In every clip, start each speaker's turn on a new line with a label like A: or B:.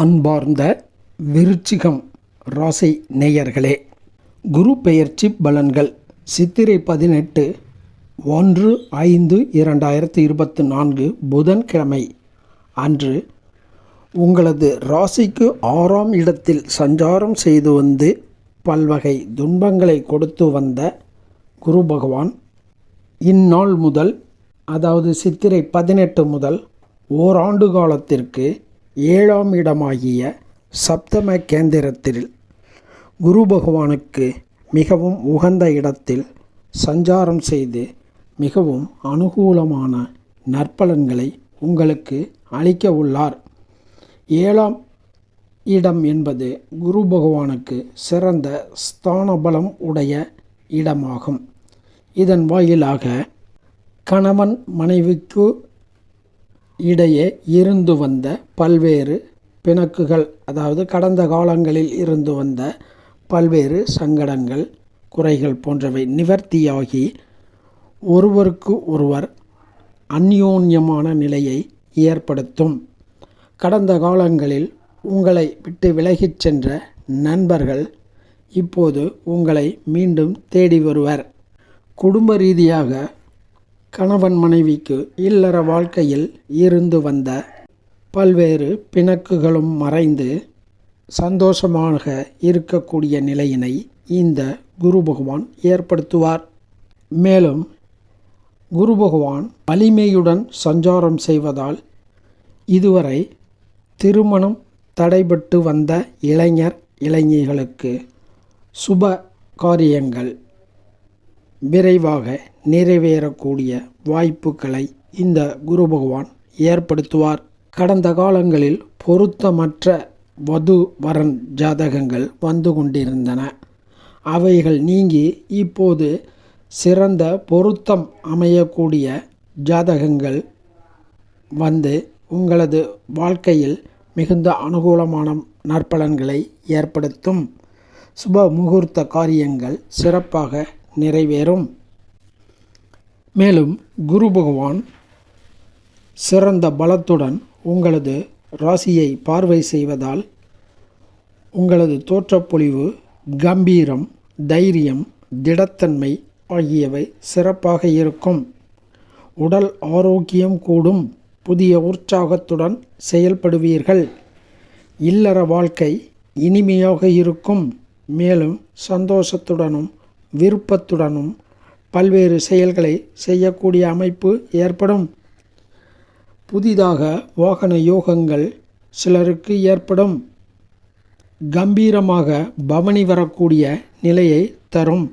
A: அன்பார்ந்த விருச்சிகம் ராசி நேயர்களே, குரு பெயர்ச்சி பலன்கள் சித்திரை 18 1/5/2024 புதன்கிழமை அன்று உங்களது ராசிக்கு 6ஆம் இடத்தில் சஞ்சாரம் செய்து வந்து பல்வகை துன்பங்களை கொடுத்து வந்த குரு பகவான் இந்நாள் முதல், அதாவது சித்திரை 18 முதல் ஓராண்டு காலத்திற்கு 7ஆம் இடமாகிய சப்தம கேந்திரத்தில் குரு பகவானுக்கு மிகவும் உகந்த இடத்தில் சஞ்சாரம் செய்து மிகவும் அனுகூலமான நற்பலன்களை உங்களுக்கு அளிக்க உள்ளார். 7ஆம் இடம் என்பது குரு பகவானுக்கு சிறந்த ஸ்தான பலம் உடைய இடமாகும். இதன் வாயிலாக கணவன் மனைவிக்கு இடையே இருந்து வந்த பல்வேறு பிணக்குகள், அதாவது கடந்த காலங்களில் இருந்து வந்த பல்வேறு சங்கடங்கள், குறைகள் போன்றவை நிவர்த்தியாகி ஒருவருக்கு ஒருவர் அந்யோன்யமான நிலையை ஏற்படுத்தும். கடந்த காலங்களில் உங்களை விட்டு விலகிச் சென்ற நண்பர்கள் இப்போது உங்களை மீண்டும் தேடி வருவர். குடும்ப ரீதியாக கணவன் மனைவிக்கு இல்லற வாழ்க்கையில் இருந்து வந்த பல்வேறு பிணக்குகளும் மறைந்து சந்தோஷமாக இருக்கக்கூடிய நிலையினை இந்த குரு பகவான் ஏற்படுத்துவார். மேலும் குரு பகவான் வலிமையுடன் சஞ்சாரம் செய்வதால் இதுவரை திருமணம் தடைபட்டு வந்த இளைஞர் இளைஞர்களுக்கு சுப காரியங்கள் விரைவாக நிறைவேறக்கூடிய வாய்ப்புகளை இந்த குரு பகவான் ஏற்படுத்துவார். கடந்த காலங்களில் பொருத்தமற்ற வது வரன் ஜாதகங்கள் வந்து கொண்டிருந்தன. அவைகள் நீங்கி இப்போது சிறந்த பொருத்தம் அமையக்கூடிய ஜாதகங்கள் வந்து உங்களது வாழ்க்கையில் மிகுந்த அனுகூலமான நற்பலன்களை ஏற்படுத்தும். சுப முகூர்த்த காரியங்கள் சிறப்பாக நிறைவேறும். மேலும் குரு பகவான் சிறந்த பலத்துடன் உங்களது ராசியை பார்வை செய்வதால் உங்களது தோற்றப்பொழிவு, கம்பீரம், தைரியம், திடத்தன்மை ஆகியவை சிறப்பாக இருக்கும். உடல் ஆரோக்கியம் கூடும். புதிய உற்சாகத்துடன் செயல்படுவீர்கள். இல்லற வாழ்க்கை இனிமையாக இருக்கும். மேலும் சந்தோஷத்துடனும் விருப்பத்துடனும் பல்வேறு செயல்களை செய்யக்கூடிய அமைப்பு ஏற்படும். புதிதாக வாகன யோகங்கள் சிலருக்கு ஏற்படும். கம்பீரமாக பவனி வரக்கூடிய நிலையை தரும்.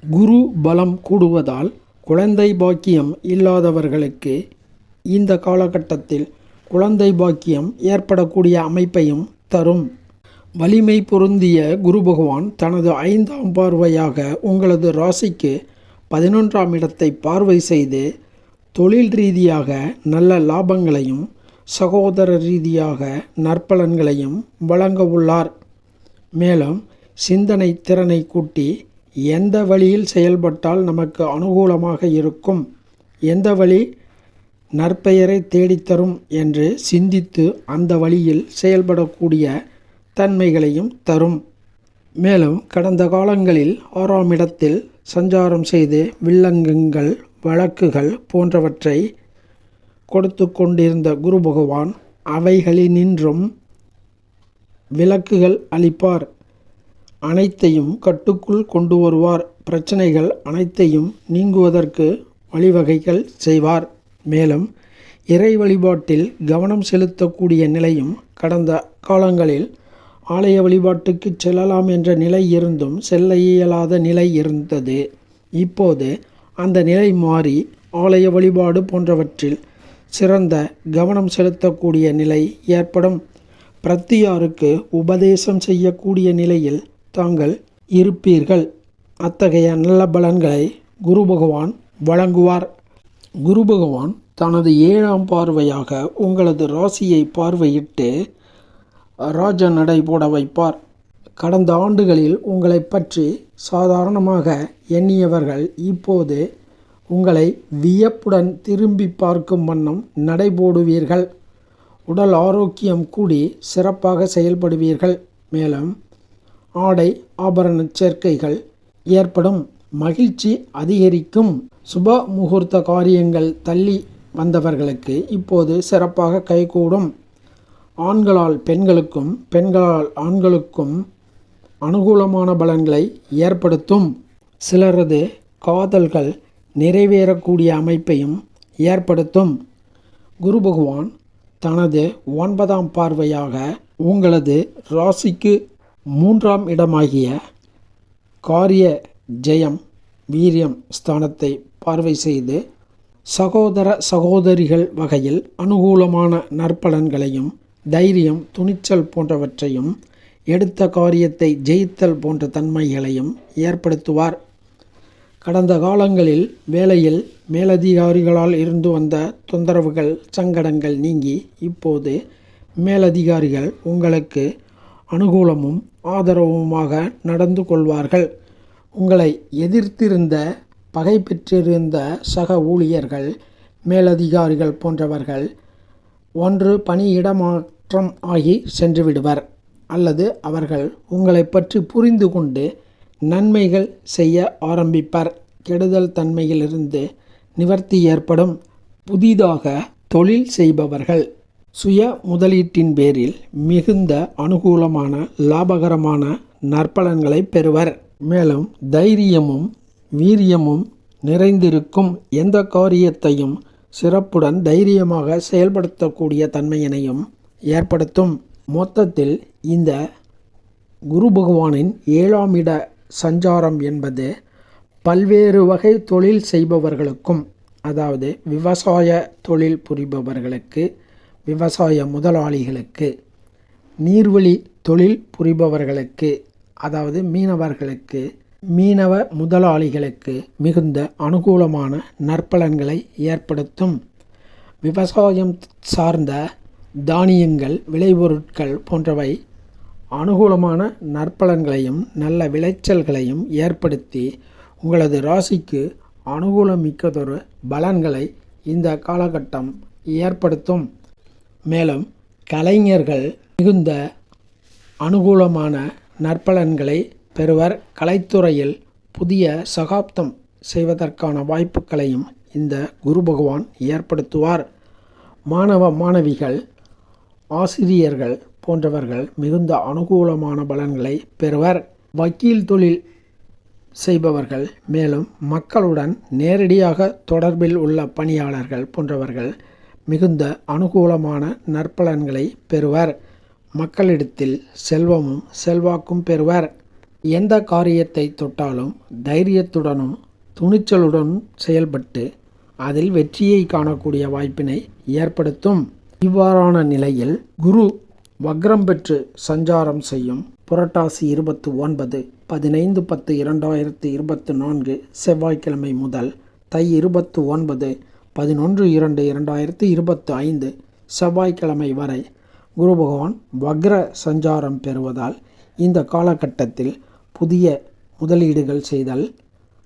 A: குரு பலம் கூடுவதால் குழந்தை பாக்கியம் இல்லாதவர்களுக்கு இந்த காலகட்டத்தில் குழந்தை பாக்கியம் ஏற்படக்கூடிய அமைப்பையும் தரும். வலிமை பொருந்திய குரு பகவான் தனது 5ஆம் பார்வையாக உங்களது ராசிக்கு 11ஆம் இடத்தை பார்வை செய்து தொழில் ரீதியாக நல்ல லாபங்களையும் சகோதர ரீதியாக நற்பலன்களையும் வழங்க உள்ளார். மேலும் சிந்தனை திறனை கூட்டி எந்த வழியில் செயல்பட்டால் நமக்கு அனுகூலமாக இருக்கும், எந்த வழி நற்பெயரை தேடித்தரும் என்று சிந்தித்து அந்த வழியில் செயல்படக்கூடிய தன்மைகளையும் தரும். மேலும் கடந்த காலங்களில் 6ஆம் இடத்தில் சஞ்சாரம் செய்து வில்லங்கங்கள், வழக்குகள் போன்றவற்றை கொடுத்து கொண்டிருந்த குரு பகவான் அவைகளினின்றும் விலக்குகள் அளிப்பார். அனைத்தையும் கட்டுக்குள் கொண்டு வருவார். பிரச்சனைகள் அனைத்தையும் நீங்குவதற்கு வழிவகைகள் செய்வார். மேலும் இறை வழிபாட்டில் கவனம் செலுத்தக்கூடிய நிலையும், கடந்த காலங்களில் ஆலய வழிபாட்டுக்கு செல்லலாம் என்ற நிலை இருந்தும் செல்ல இயலாத நிலை இருந்தது. இப்போது அந்த நிலை மாறி ஆலய வழிபாடு போன்றவற்றில் சிறந்த கவனம் செலுத்தக்கூடிய நிலை ஏற்படும். பிரத்தியாருக்கு உபதேசம் செய்யக்கூடிய நிலையில் தாங்கள் இருப்பீர்கள். அத்தகைய நல்ல பலன்களை குரு பகவான் வழங்குவார். குரு பகவான் தனது 7ஆம் பார்வையாக உங்களது ராசியை பார்வையிட்டு ராஜ நடை போட வைப்பார். கடந்த ஆண்டுகளில் உங்களை பற்றி சாதாரணமாக எண்ணியவர்கள் இப்போது உங்களை வியப்புடன் திரும்பி பார்க்கும் வண்ணம் நடைபோடுவீர்கள். உடல் ஆரோக்கியம் கூடி சிறப்பாக செயல்படுவீர்கள். மேலும் ஆடை ஆபரண சேர்க்கைகள் ஏற்படும். மகிழ்ச்சி அதிகரிக்கும். சுப முகூர்த்த காரியங்கள் தள்ளி வந்தவர்களுக்கு இப்போது சிறப்பாக கைகூடும். ஆண்களால் பெண்களுக்கும் பெண்களால் ஆண்களுக்கும் அனுகூலமான பலன்களை ஏற்படுத்தும். சிலரது காதல்கள் நிறைவேறக்கூடிய அமைப்பையும் ஏற்படுத்தும். குரு பகவான் தனது 9ஆம் பார்வையாக உங்களது ராசிக்கு 3ஆம் இடமாகிய காரிய ஜெயம் வீரியம் ஸ்தானத்தை பார்வை செய்து சகோதர சகோதரிகள் வகையில் அனுகூலமான நற்பலன்களையும் தைரியம் துணிச்சல் போன்றவற்றையும் எடுத்த காரியத்தை ஜெயித்தல் போன்ற தன்மைகளையும் ஏற்படுத்துவார். கடந்த காலங்களில் வேலையில் மேலதிகாரிகளால் இருந்து வந்த தொந்தரவுகள் சங்கடங்கள் நீங்கி இப்போது மேலதிகாரிகள் உங்களுக்கு அனுகூலமும் ஆதரவுமாக நடந்து கொள்வார்கள். உங்களை எதிர்த்திருந்த பகை பெற்றிருந்த சக ஊழியர்கள் மேலதிகாரிகள் போன்றவர்கள் ஒன்று பணியிடமாற்றம் ஆகி சென்று விடுவர், அல்லது அவர்கள் உங்களை பற்றி புரிந்து கொண்டு நன்மைகள் செய்ய ஆரம்பிப்பர். கெடுதல் தன்மையிலிருந்து நிவர்த்தி ஏற்படும். புதிதாக தொழில் செய்பவர்கள் சுய முதலீட்டின் பேரில் மிகுந்த அனுகூலமான லாபகரமான நற்பலன்களை பெறுவர். மேலும் தைரியமும் வீரியமும் நிறைந்திருக்கும். எந்த காரியத்தையும் சிறப்புடன் தைரியமாக செயல்படுத்தக்கூடிய தன்மையினையும் ஏற்படுத்தும். மொத்தத்தில் இந்த குரு பகவானின் 7ஆம் இட சஞ்சாரம் என்பது பல்வேறு வகை தொழில் செய்பவர்களுக்கும், அதாவது விவசாய தொழில் புரிபவர்களுக்கு, விவசாய முதலாளிகளுக்கு, நீர்வழி தொழில் புரிபவர்களுக்கு, அதாவது மீனவர்களுக்கு, மீனவ முதலாளிகளுக்கு மிகுந்த அனுகூலமான நற்பலன்களை ஏற்படுத்தும். விவசாயம் சார்ந்த தானியங்கள் விளைபொருட்கள் போன்றவை அனுகூலமான நற்பலன்களையும் நல்ல விளைச்சல்களையும் ஏற்படுத்தி உங்களது ராசிக்கு அனுகூலமிக்கதொரு பலன்களை இந்த காலகட்டம் ஏற்படுத்தும். மேலும் கலைஞர்கள் மிகுந்த அனுகூலமான நற்பலன்களை பெறுவர். கலைத்துறையில் புதிய சகாப்தம் செய்வதற்கான வாய்ப்புகளையும் இந்த குரு பகவான் ஏற்படுத்துவார். மாணவ மாணவிகள் ஆசிரியர்கள் போன்றவர்கள் மிகுந்த அனுகூலமான பலன்களை பெறுவர். வக்கீல் தொழில் செய்பவர்கள், மேலும் மக்களுடன் நேரடியாக தொடர்பில் உள்ள பணியாளர்கள் போன்றவர்கள் மிகுந்த அனுகூலமான நற்பலன்களை பெறுவர். மக்களிடத்தில் செல்வமும் செல்வாக்கும் பெறுவர். எந்த காரியத்தை தொட்டாலும் தைரியத்துடனும் துணிச்சலுடனும் செயல்பட்டு அதில் வெற்றியை காணக்கூடிய வாய்ப்பினை ஏற்படுத்தும். இவ்வாறான நிலையில் குரு வக்ரம் பெற்று சஞ்சாரம் செய்யும் புரட்டாசி 29 15/10/2024 செவ்வாய்க்கிழமை முதல் தை 29 11/2/2025 செவ்வாய்க்கிழமை வரை குரு பகவான் வக்ர சஞ்சாரம் பெறுவதால் இந்த காலகட்டத்தில் புதிய முதலீடுகள் செய்தல்,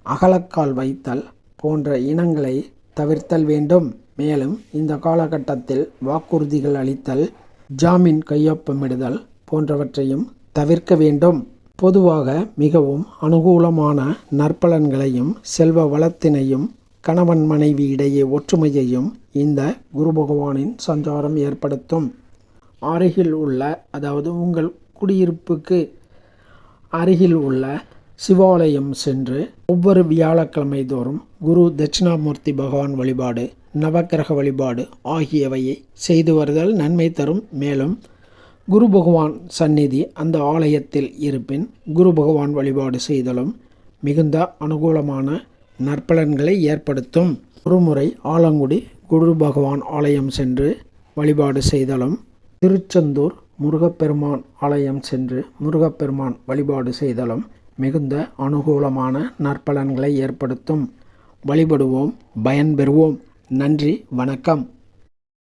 A: அகலக்கால் வைத்தல் போன்ற இனங்களை தவிர்த்தல் வேண்டும். மேலும் இந்த காலகட்டத்தில் வாக்குறுதிகள் அளித்தல், ஜாமீன் கையொப்பமிடுதல் போன்றவற்றையும் தவிர்க்க வேண்டும். பொதுவாக மிகவும் அனுகூலமான நற்பலன்களையும் செல்வ வளத்தினையும் கணவன் மனைவி இடையே ஒற்றுமையையும் இந்த குரு பகவானின் சஞ்சாரம் ஏற்படுத்தும். அருகில் உள்ள, அதாவது உங்கள் குடியிருப்புக்கு அருகில் உள்ள சிவாலயம் சென்று ஒவ்வொரு வியாழக்கிழமை தோறும் குரு தட்சிணாமூர்த்தி பகவான் வழிபாடு, நவக்கிரக வழிபாடு ஆகியவையை செய்து வருதல் நன்மை தரும். மேலும் குரு பகவான் சந்நிதி அந்த ஆலயத்தில் இருப்பின் குரு பகவான் வழிபாடு செய்தலும் மிகுந்த அனுகூலமான நற்பலன்களை ஏற்படுத்தும். ஒருமுறை ஆலங்குடி குரு பகவான் ஆலயம் சென்று வழிபாடு செய்தலும், திருச்செந்தூர் முருகப்பெருமான் ஆலயம் சென்று முருகப்பெருமான் வழிபாடு செய்தலும் மிகுந்த அனுகூலமான நற்பலன்களை ஏற்படுத்தும். வழிபடுவோம், பயன்பெறுவோம். நன்றி, வணக்கம்.